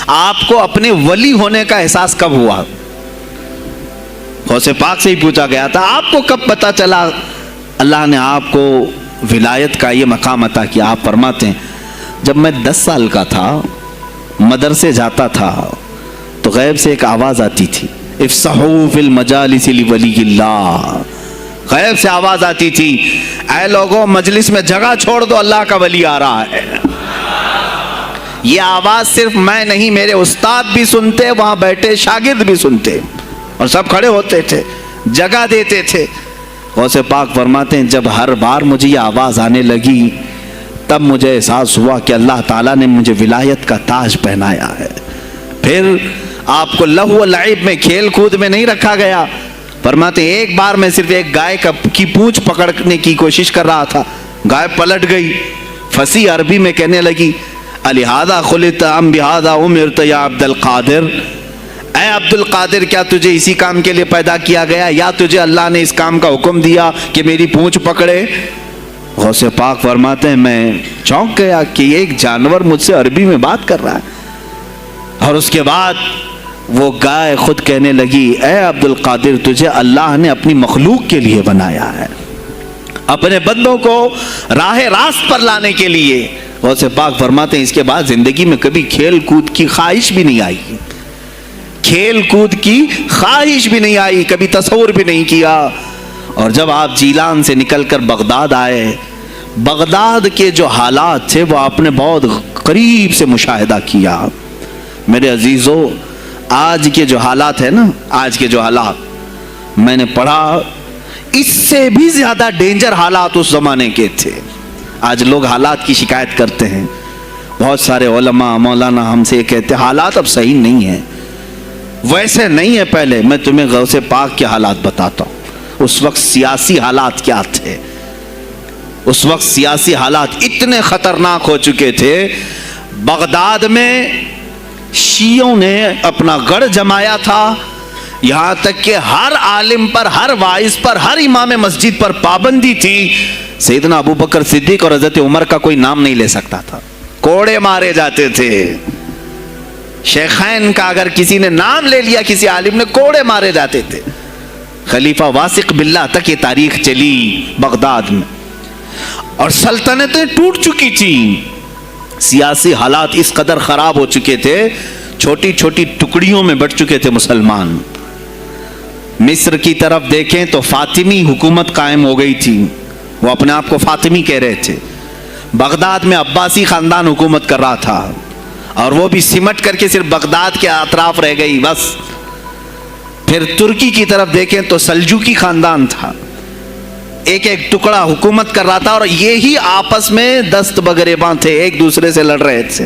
آپ کو اپنے ولی ہونے کا احساس کب ہوا؟ غوث پاک سے ہی پوچھا گیا تھا آپ کو کب پتا چلا اللہ نے آپ کو ولایت کا یہ مقام عطا کیا؟ آپ فرماتے ہیں جب میں 10 سال کا تھا، مدرسے جاتا تھا تو غیب سے ایک آواز آتی تھی، افصحوا فی المجالس لولی اللہ، غیب سے آواز آتی تھی اے لوگوں مجلس میں جگہ چھوڑ دو، اللہ کا ولی آ رہا ہے۔ یہ آواز صرف میں نہیں، میرے استاد بھی سنتے، وہاں بیٹھے شاگرد بھی سنتے، اور سب کھڑے ہوتے تھے، جگہ دیتے تھے۔ غوث پاک فرماتے ہیں جب ہر بار مجھے یہ آواز آنے لگی تب مجھے احساس ہوا کہ اللہ تعالیٰ نے مجھے ولایت کا تاج پہنایا ہے۔ پھر آپ کو لہو و لعب میں، کھیل کود میں نہیں رکھا گیا۔ فرماتے ہیں ایک بار میں صرف ایک گائے کی پونچھ پکڑنے کی کوشش کر رہا تھا، گائے پلٹ گئی، فصیح عربی میں کہنے لگی الہذا خلقت ام بہذا امرت یا عبد القادر، اے عبد القادر کیا تجھے اسی کام کے لیے پیدا کیا گیا یا تجھے اللہ نے اس کام کا حکم دیا کہ میری پونچھ پکڑے؟ غوث پاک فرماتے ہیں میں چونک گیا کہ ایک جانور مجھ سے عربی میں بات کر رہا ہے۔ اور اس کے بعد وہ گائے خود کہنے لگی اے عبد القادر تجھے اللہ نے اپنی مخلوق کے لیے بنایا ہے، اپنے بندوں کو راہ راست پر لانے کے لیے۔ غوث پاک فرماتے ہیں اس کے بعد زندگی میں کبھی کھیل کود کی خواہش بھی نہیں آئی، کھیل کود کی خواہش بھی نہیں آئی، کبھی تصور بھی نہیں کیا۔ اور جب آپ جیلان سے نکل کر بغداد آئے، بغداد کے جو حالات تھے وہ آپ نے بہت قریب سے مشاہدہ کیا۔ میرے عزیزو آج کے جو حالات ہیں نا، آج کے جو حالات میں نے پڑھا اس سے بھی زیادہ ڈینجر حالات اس زمانے کے تھے۔ آج لوگ حالات کی شکایت کرتے ہیں، بہت سارے علماء مولانا ہم سے یہ کہتے ہیں حالات اب صحیح نہیں ہیں، ویسے نہیں ہے پہلے۔ میں تمہیں غوث پاک کے حالات بتاتا ہوں، اس وقت سیاسی حالات کیا تھے۔ اس وقت سیاسی حالات اتنے خطرناک ہو چکے تھے، بغداد میں شیعوں نے اپنا گڑھ جمایا تھا، یہاں تک کہ ہر عالم پر، ہر واعظ پر، ہر امام مسجد پر پابندی تھی۔ سیدنا ابو بکر صدیق اور حضرت عمر کا کوئی نام نہیں لے سکتا تھا، کوڑے مارے جاتے تھے۔ شیخین کا اگر کسی نے نام لے لیا کسی عالم نے، کوڑے مارے جاتے تھے۔ خلیفہ واثق باللہ تک یہ تاریخ چلی بغداد میں، اور سلطنتیں ٹوٹ چکی تھیں۔ سیاسی حالات اس قدر خراب ہو چکے تھے، چھوٹی چھوٹی ٹکڑیوں میں بٹ چکے تھے مسلمان۔ مصر کی طرف دیکھیں تو فاطمی حکومت قائم ہو گئی تھی، وہ اپنے آپ کو فاطمی کہہ رہے تھے۔ بغداد میں عباسی خاندان حکومت کر رہا تھا، اور وہ بھی سمٹ کر کے صرف بغداد کے اطراف رہ گئی بس۔ پھر ترکی کی طرف دیکھیں تو سلجوکی خاندان تھا، ایک ایک ٹکڑا حکومت کر رہا تھا، اور یہی آپس میں دست بگریباں تھے، ایک دوسرے سے لڑ رہے تھے۔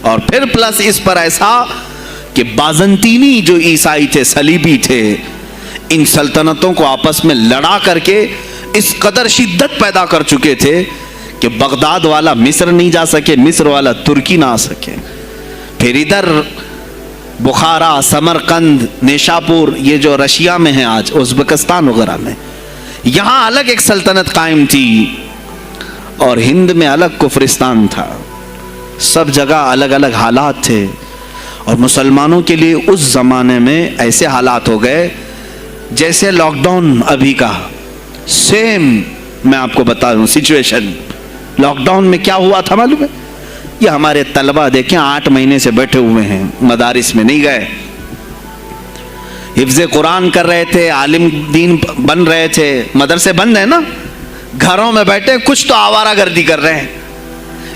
اور پھر پلس اس پر ایسا کہ بازنطینی جو عیسائی تھے، صلیبی تھے، ان سلطنتوں کو آپس میں لڑا کر کے اس قدر شدت پیدا کر چکے تھے کہ بغداد والا مصر نہیں جا سکے، مصر والا ترکی نہ آ سکے۔ پھر ادھر بخارا، سمرقند، نیشاپور، یہ جو رشیا میں ہیں آج، ازبکستان وغیرہ میں، یہاں الگ ایک سلطنت قائم تھی، اور ہند میں الگ کفرستان تھا۔ سب جگہ الگ الگ حالات تھے، اور مسلمانوں کے لیے اس زمانے میں ایسے حالات ہو گئے جیسے لاک ڈاؤن ابھی کا سیم۔ میں آپ کو بتا دوں سچویشن، لاک ڈاؤن میں کیا ہوا تھا معلوم ہے؟ یہ ہمارے طلبہ دیکھیں 8 مہینے سے بیٹھے ہوئے ہیں، مدارس میں نہیں گئے، حفظ قرآن کر رہے تھے، عالم دین بن رہے تھے، مدرسے بند ہیں نا، گھروں میں بیٹھے کچھ تو آوارہ گردی کر رہے ہیں۔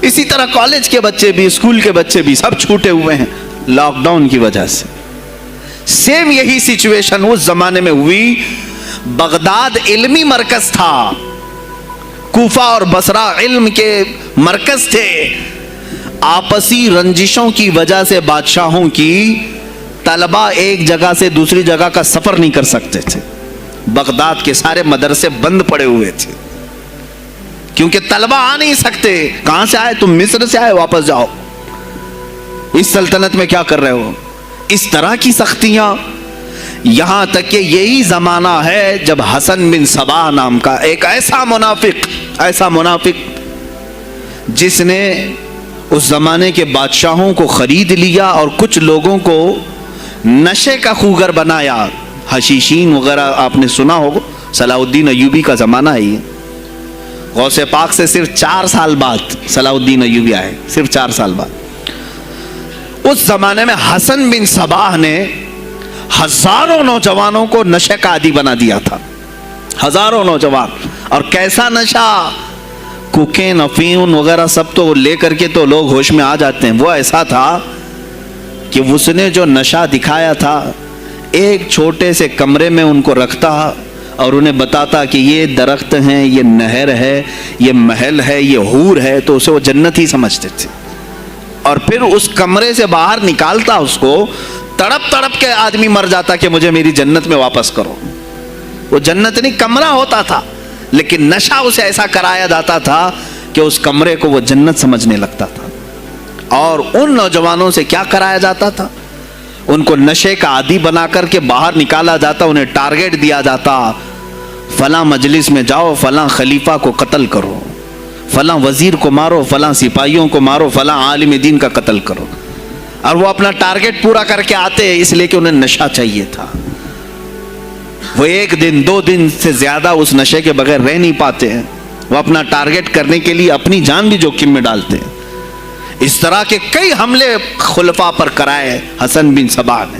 اسی طرح کالج کے بچے بھی، اسکول کے بچے بھی، سب چھوٹے ہوئے ہیں لاک ڈاؤن کی وجہ سے۔ سیم یہی سچویشن اس زمانے میں ہوئی۔ بغداد علمی مرکز تھا، کوفہ اور بصرہ علم کے مرکز تھے۔ آپسی رنجشوں کی وجہ سے بادشاہوں کی طلبہ ایک جگہ سے دوسری جگہ کا سفر نہیں کر سکتے تھے، بغداد کے سارے مدرسے بند پڑے ہوئے تھے، کیونکہ طلبہ آ نہیں سکتے۔ کہاں سے آئے تم؟ مصر سے آئے، واپس جاؤ، اس سلطنت میں کیا کر رہے ہو؟ اس طرح کی سختیاں، یہاں تک کہ یہی زمانہ ہے جب حسن بن صباح نام کا ایک ایسا منافق جس نے اس زمانے کے بادشاہوں کو خرید لیا اور کچھ لوگوں کو نشے کا خوگر بنایا. حشیشین وغیرہ آپ نے سنا ہوگا, صلاح الدین ایوبی کا زمانہ ہے یہ. غوث پاک سے صرف 4 سال بعد صلاح الدین ایوبی آئے, صرف 4 سال بعد. اس زمانے میں حسن بن صباح نے ہزاروں نوجوانوں کو نشے کا عادی بنا دیا تھا, ہزاروں نوجوان. اور کیسا نشہ, کوکین, افیون وغیرہ سب تو لے کر کے تو لوگ ہوش میں آ جاتے ہیں. وہ ایسا تھا کہ اس نے جو نشہ دکھایا تھا, ایک چھوٹے سے کمرے میں ان کو رکھتا اور انہیں بتاتا کہ یہ درخت ہیں, یہ نہر ہے, یہ محل ہے, یہ حور ہے, تو اسے وہ جنت ہی سمجھتے تھے. اور پھر اس کمرے سے باہر نکالتا اس کو, تڑپ تڑپ کے آدمی مر جاتا کہ مجھے میری جنت میں واپس کرو. وہ جنت نہیں کمرہ ہوتا تھا, لیکن نشہ اسے ایسا کرایا جاتا تھا کہ اس کمرے کو وہ جنت سمجھنے لگتا تھا. اور ان نوجوانوں سے کیا کرایا جاتا تھا, ان کو نشے کا عادی بنا کر کے باہر نکالا جاتا, انہیں ٹارگٹ دیا جاتا, فلاں مجلس میں جاؤ, فلاں خلیفہ کو قتل کرو, فلاں وزیر کو مارو, فلاں سپاہیوں کو مارو, فلاں عالم دین کا قتل کرو. اور وہ اپنا ٹارگٹ پورا کر کے آتے, اس لیے کہ انہیں نشہ چاہیے تھا. وہ 1 دن 2 دن سے زیادہ اس نشے کے بغیر رہ نہیں پاتے ہیں. وہ اپنا ٹارگٹ کرنے کے لیے اپنی جان بھی جوخم میں ڈالتے ہیں. اس طرح کے کئی حملے خلفاء پر کرائے حسن بن صباح نے.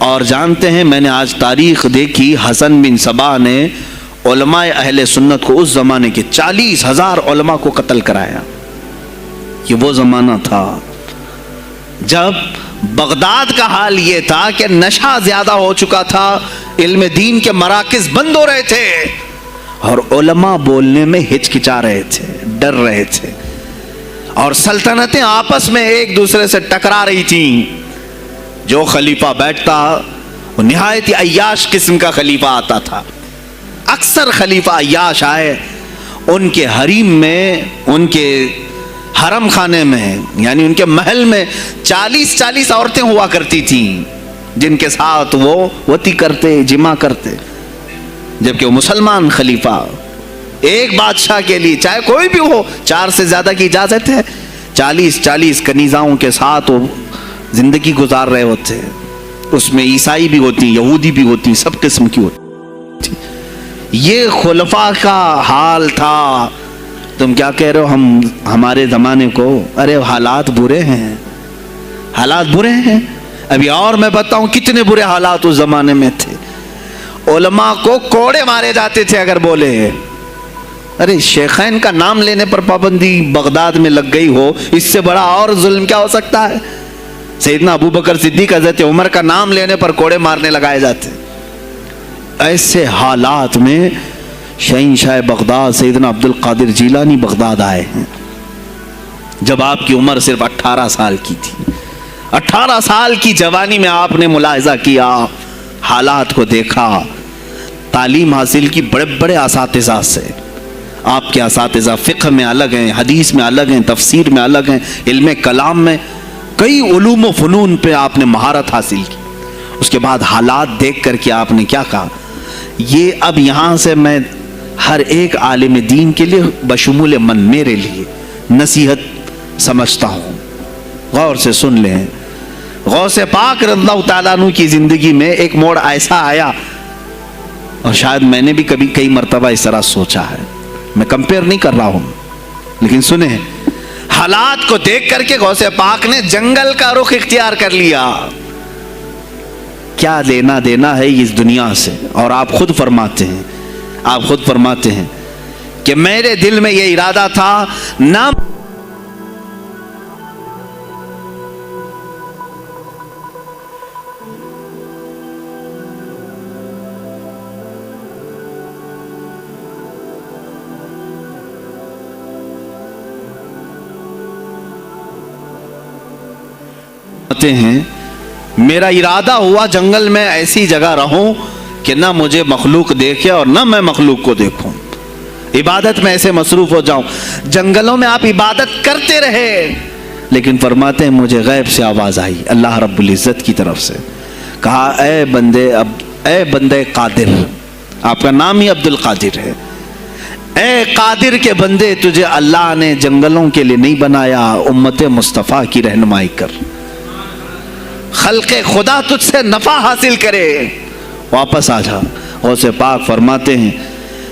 اور جانتے ہیں, میں نے آج تاریخ دیکھی, حسن بن صباح نے علماء اہل سنت کو, اس زمانے کے 40,000 علماء کو قتل کرایا. یہ وہ زمانہ تھا جب بغداد کا حال یہ تھا کہ نشہ زیادہ ہو چکا تھا, علم دین کے مراکز بند ہو رہے تھے, اور علماء بولنے میں ہچکچا رہے تھے, ڈر رہے تھے, اور سلطنتیں آپس میں ایک دوسرے سے ٹکرا رہی تھیں. جو خلیفہ بیٹھتا وہ نہایت عیاش قسم کا خلیفہ آتا تھا. اکثر خلیفہ عیاش آئے, ان کے حریم میں, ان کے حرم خانے میں, یعنی ان کے محل میں 40 عورتیں ہوا کرتی تھیں, جن کے ساتھ وہ وطی کرتے, جمع کرتے. جبکہ وہ مسلمان خلیفہ ایک بادشاہ کے لیے, چاہے کوئی بھی ہو, 4 سے زیادہ کی اجازت ہے, 40 کنیزاؤں کے ساتھ وہ زندگی گزار رہے ہوتے. اس میں عیسائی بھی ہوتی, یہودی بھی ہوتی, سب قسم کی ہوتی. یہ خلفاء کا حال تھا. تم کیا کہہ رہے ہو ہمارے زمانے کو؟ ارے حالات برے ہیں, حالات برے ہیں. ابھی اور میں بتاؤں کتنے برے حالات اس زمانے میں تھے. علماء کو کوڑے مارے جاتے تھے اگر بولے. ارے شیخین کا نام لینے پر پابندی بغداد میں لگ گئی ہو, اس سے بڑا اور ظلم کیا ہو سکتا ہے؟ سیدنا ابو بکر صدیق, حضرت عمر کا نام لینے پر کوڑے مارنے لگائے جاتے. ایسے حالات میں شہنشاہ بغداد سیدنا عبد القادر جیلانی بغداد آئے ہیں, جب آپ کی عمر صرف 18 سال کی تھی. 18 سال کی جوانی میں آپ نے ملاحظہ کیا, حالات کو دیکھا, تعلیم حاصل کی بڑے بڑے اساتذہ سے. آپ کے اساتذہ فقہ میں الگ ہیں, حدیث میں الگ ہیں, تفسیر میں الگ ہیں, علم کلام میں, کئی علوم و فنون پہ آپ نے مہارت حاصل کی. اس کے بعد حالات دیکھ کر کے آپ نے کیا کہا, یہ اب یہاں سے میں ہر ایک عالم دین کے لیے بشمول من میرے لیے نصیحت سمجھتا ہوں. غور سے سن لیں. غوث پاک رضی اللہ تعالیٰ عنہ کی زندگی میں ایک موڑ ایسا آیا, اور شاید میں نے بھی کبھی کئی مرتبہ اس طرح سوچا ہے, میں کمپیئر نہیں کر رہا ہوں, لیکن سنیں, حالات کو دیکھ کر کے غوث پاک نے جنگل کا رخ اختیار کر لیا. کیا لینا دینا ہے اس دنیا سے؟ اور آپ خود فرماتے ہیں کہ میرے دل میں یہ ارادہ تھا, نہ ہیں, میرا ارادہ ہوا جنگل میں ایسی جگہ رہوں کہ نہ مجھے مخلوق دیکھے اور نہ میں مخلوق کو دیکھوں, عبادت میں ایسے مصروف ہو جاؤں. جنگلوں میں آپ عبادت کرتے رہے, لیکن فرماتے ہیں مجھے غیب سے آواز آئی اللہ رب العزت کی طرف سے, کہا اے بندے قادر, آپ کا نام ہی عبد القادر ہے, اے قادر کے بندے، تجھے اللہ نے جنگلوں کے لیے نہیں بنایا، امت مصطفیٰ کی رہنمائی کر، خلق خدا تجھ سے نفع حاصل کرے، واپس آ جا۔ غوث پاک فرماتے ہیں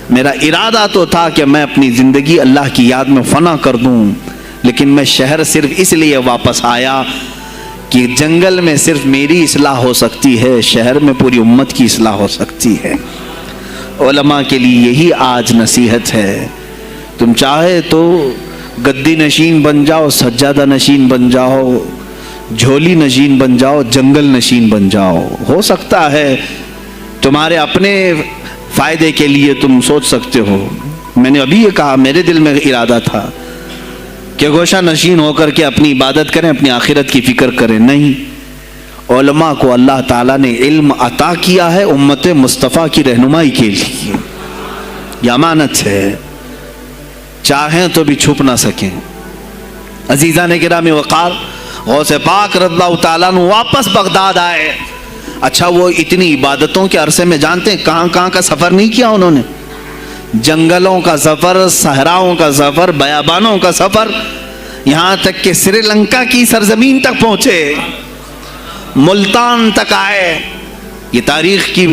میرا ارادہ تو تھا کہ میں اپنی زندگی اللہ کی یاد میں فنا کر دوں، لیکن میں شہر صرف اس لیے واپس آیا کہ جنگل میں صرف میری اصلاح ہو سکتی ہے، شہر میں پوری امت کی اصلاح ہو سکتی ہے۔ علماء کے لیے یہی آج نصیحت ہے، تم چاہے تو گدی نشین بن جاؤ، سجادہ نشین بن جاؤ، جھولی نشین بن جاؤ، جنگل نشین بن جاؤ، ہو سکتا ہے تمہارے اپنے فائدے کے لیے تم سوچ سکتے ہو۔ میں نے ابھی یہ کہا، میرے دل میں ارادہ تھا کہ گوشہ نشین ہو کر کے اپنی عبادت کریں، اپنی آخرت کی فکر کریں، نہیں، علماء کو اللہ تعالیٰ نے علم عطا کیا ہے امت مصطفیٰ کی رہنمائی کے لیے، یہ امانت ہے، چاہیں تو بھی چھپ نہ سکیں۔ عزیزان کرام وقار، غوث پاک رضی اللہ تعالیٰ عنہ واپس بغداد آئے۔ اچھا، وہ اتنی عبادتوں کے عرصے میں جانتے ہیں کہاں کہاں کا سفر نہیں کیا انہوں نے؟ جنگلوں کا سفر، صحراؤں کا سفر، بیابانوں کا سفر، یہاں تک کہ سری لنکا کی سرزمین تک پہنچے، ملتان تک آئے۔ یہ تاریخ کی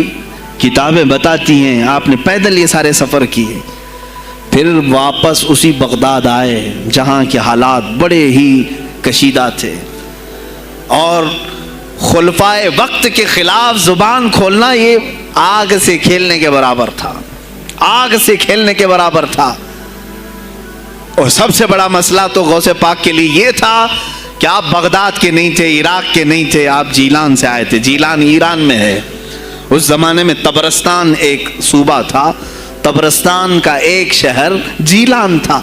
کتابیں بتاتی ہیں آپ نے پیدل یہ سارے سفر کیے، پھر واپس اسی بغداد آئے جہاں کے حالات بڑے ہی کشیدہ تھے، اور خلفائے وقت کے خلاف زبان کھولنا یہ آگ سے کھیلنے کے برابر تھا، آگ سے کھیلنے کے برابر تھا۔ اور سب سے بڑا مسئلہ تو غوث پاک کے لیے یہ تھا کہ آپ بغداد کے نہیں تھے، عراق کے نہیں تھے، آپ جیلان سے آئے تھے۔ جیلان ایران میں ہے، اس زمانے میں طبرستان ایک صوبہ تھا، طبرستان کا ایک شہر جیلان تھا،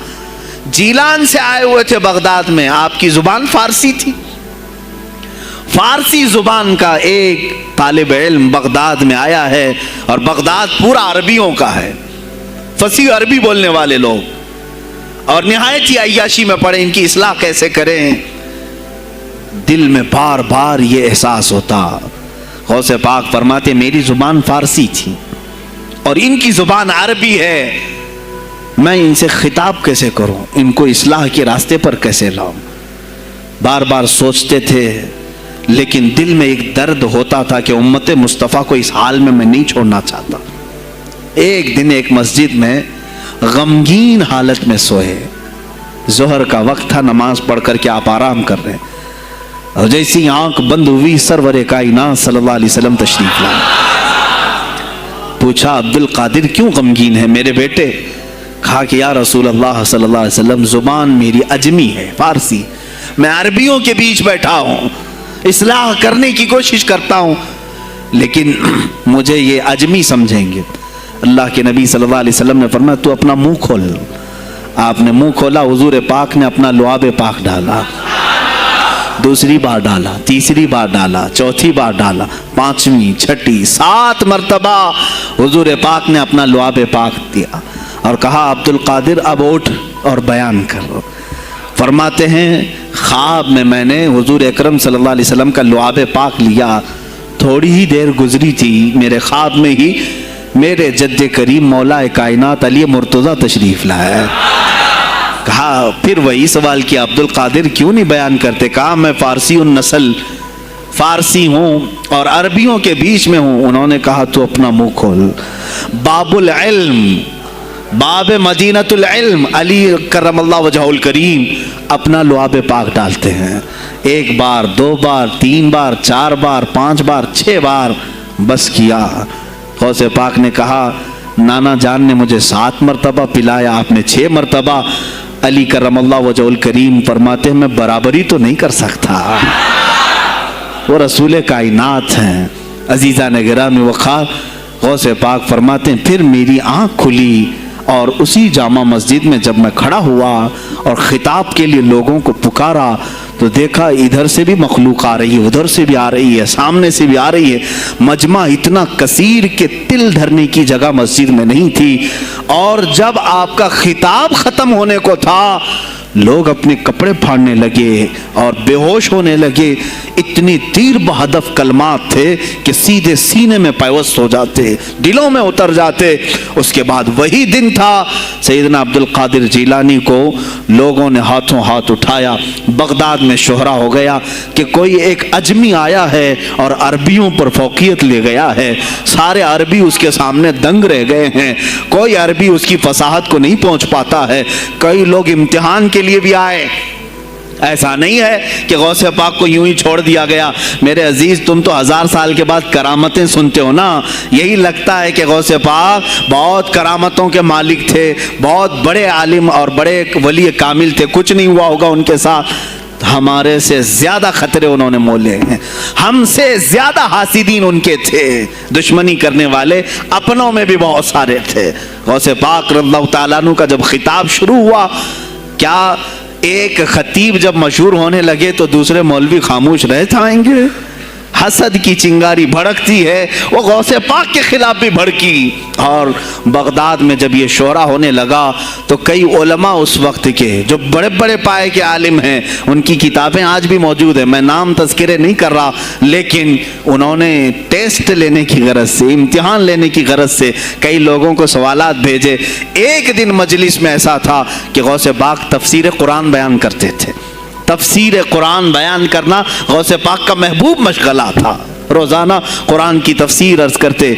جیلان سے آئے ہوئے تھے بغداد میں۔ آپ کی زبان فارسی تھی، فارسی زبان کا ایک طالب علم بغداد میں آیا ہے، اور بغداد پورا عربیوں کا ہے، فصیح عربی بولنے والے لوگ، اور نہایت ہی عیاشی میں پڑے ان کی اصلاح کیسے کریں۔ دل میں بار بار یہ احساس ہوتا، غوث پاک فرماتے میری زبان فارسی تھی اور ان کی زبان عربی ہے، میں ان سے خطاب کیسے کروں، ان کو اصلاح کے راستے پر کیسے لاؤں۔ بار بار سوچتے تھے، لیکن دل میں ایک درد ہوتا تھا کہ امت مصطفیٰ کو اس حال میں نہیں چھوڑنا چاہتا۔ ایک دن ایک مسجد میں غمگین حالت میں سوئے، ظہر کا وقت تھا، نماز پڑھ کر کے آپ آرام کر رہے ہیں، اور جیسی آنکھ بند ہوئی سرور کائنات صلی اللہ علیہ وسلم تشریف لائے۔ پوچھا عبد القادر کیوں غمگین ہے میرے بیٹے؟ کہا کہ یا رسول اللہ صلی اللہ علیہ وسلم زبان میری عجمی ہے، فارسی، میں عربیوں کے بیچ بیٹھا ہوں، اصلاح کرنے کی کوشش کرتا ہوں، لیکن مجھے یہ عجمی سمجھیں گے۔ اللہ کے نبی صلی اللہ علیہ وسلم نے فرمایا تو اپنا منہ کھول۔ آپ نے منہ کھولا، حضور پاک نے اپنا لعاب پاک ڈالا، دوسری بار ڈالا، تیسری بار ڈالا، چوتھی بار ڈالا، پانچویں، چھٹی، 7 مرتبہ حضور پاک نے اپنا لعاب پاک دیا اور کہا عبد القادر اب اٹھ اور بیان کر۔ فرماتے ہیں خواب میں نے حضور اکرم صلی اللہ علیہ وسلم کا لعاب پاک لیا، تھوڑی ہی دیر گزری تھی، میرے خواب میں ہی میرے جد کریم مولا کائنات علی مرتضیٰ تشریف لائے۔ کہا پھر وہی سوال کیا عبد القادر کیوں نہیں بیان کرتے؟ کہا میں فارسی النسل، فارسی ہوں اور عربیوں کے بیچ میں ہوں۔ انہوں نے کہا تو اپنا منہ کھول۔ باب العلم، باب مدینۃ العلم، علی کرم اللہ وجہہ الکریم اپنا لعاب پاک ڈالتے ہیں، 1 بار، 2 بار، 3 بار، 4 بار، 5 بار، 6 بار، بس کیا۔ غوث پاک نے کہا نانا جان نے مجھے 7 مرتبہ پلایا، آپ نے 6 مرتبہ۔ علی کرم اللہ وجہہ الکریم فرماتے ہیں میں برابری تو نہیں کر سکتا، وہ رسول کائنات ہیں۔ عزیزان گرامی وقار، غوث پاک فرماتے ہیں پھر میری آنکھ کھلی، اور اسی جامع مسجد میں جب میں کھڑا ہوا اور خطاب کے لیے لوگوں کو پکارا تو دیکھا ادھر سے بھی مخلوق آ رہی ہے، ادھر سے بھی آ رہی ہے، سامنے سے بھی آ رہی ہے، مجمع اتنا کثیر کہ تل دھرنے کی جگہ مسجد میں نہیں تھی۔ اور جب آپ کا خطاب ختم ہونے کو تھا لوگ اپنے کپڑے پھاڑنے لگے اور بے ہوش ہونے لگے. اتنی تیر بہدف کلمات تھے کہ سیدھے سینے میں پیوست ہو جاتے, دلوں میں اتر جاتے. اس کے بعد وہی دن تھا سیدنا عبد القادر جیلانی کو لوگوں نے ہاتھوں ہاتھ اٹھایا. بغداد میں شہرا ہو گیا کہ کوئی ایک اجمی آیا ہے اور عربیوں پر فوقیت لے گیا ہے. سارے عربی اس کے سامنے دنگ رہ گئے ہیں, کوئی عربی اس کی فصاحت کو نہیں پہنچ پاتا ہے. کئی لوگ امتحان کے لیے بھی آئے. ایسا نہیں ہے کہ غوث پاک کو یوں ہی چھوڑ دیا گیا. میرے عزیز, تم تو 1000 سال کے بعد کرامتیں سنتے ہو نا, یہی لگتا ہے کہ غوث پاک بہت کرامتوں کے مالک تھے, بہت بڑے عالم اور بڑے ولی کامل تھے, کچھ نہیں ہوا ہوگا ان کے ساتھ. ہمارے سے زیادہ خطرے انہوں نے مولے ہیں, ہم سے زیادہ حاسدین ان کے تھے, دشمنی کرنے والے اپنوں میں بھی بہت سارے تھے. غوث پاک رضی اللہ تعالیٰ عنہ کا جب خطاب شروع ہوا, کیا ایک خطیب جب مشہور ہونے لگے تو دوسرے مولوی خاموش رہ جائیں گے؟ حسد کی چنگاری بھڑکتی ہے, وہ غوث پاک کے خلاف بھی بھڑکی. اور بغداد میں جب یہ شورا ہونے لگا تو کئی علماء اس وقت کے جو بڑے بڑے پائے کے عالم ہیں, ان کی کتابیں آج بھی موجود ہیں, میں نام تذکرے نہیں کر رہا, لیکن انہوں نے ٹیسٹ لینے کی غرض سے, امتحان لینے کی غرض سے کئی لوگوں کو سوالات بھیجے. ایک دن مجلس میں ایسا تھا کہ غوث پاک تفسیر قرآن بیان کرتے تھے. تفسیر قرآن بیان کرنا غوث پاک کا محبوب مشغلہ تھا, روزانہ قرآن کی تفسیر عرض کرتے.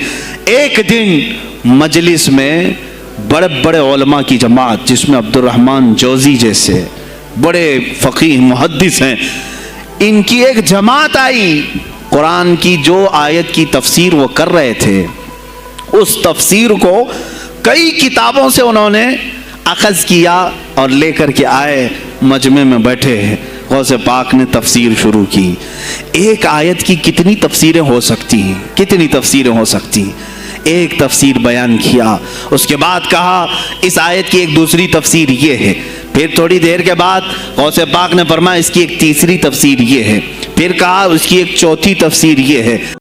ایک دن مجلس میں بڑے بڑے علماء کی جماعت, جس میں عبد الرحمن جوزی جیسے بڑے فقیہ محدث ہیں, ان کی ایک جماعت آئی. قرآن کی جو آیت کی تفسیر وہ کر رہے تھے, اس تفسیر کو کئی کتابوں سے انہوں نے اخذ کیا اور لے کر کے آئے. مجمع میں بیٹھے غوث پاک نے تفسیر شروع کی. ایک آیت کی کتنی تفسیریں ہو سکتی ہیں, کتنی تفسیریں ہو سکتی ہیں. ایک تفسیر بیان کیا, اس کے بعد کہا اس آیت کی ایک دوسری تفسیر یہ ہے. پھر تھوڑی دیر کے بعد غوث پاک نے فرمایا اس کی ایک تیسری تفسیر یہ ہے. پھر کہا اس کی ایک چوتھی تفسیر یہ ہے.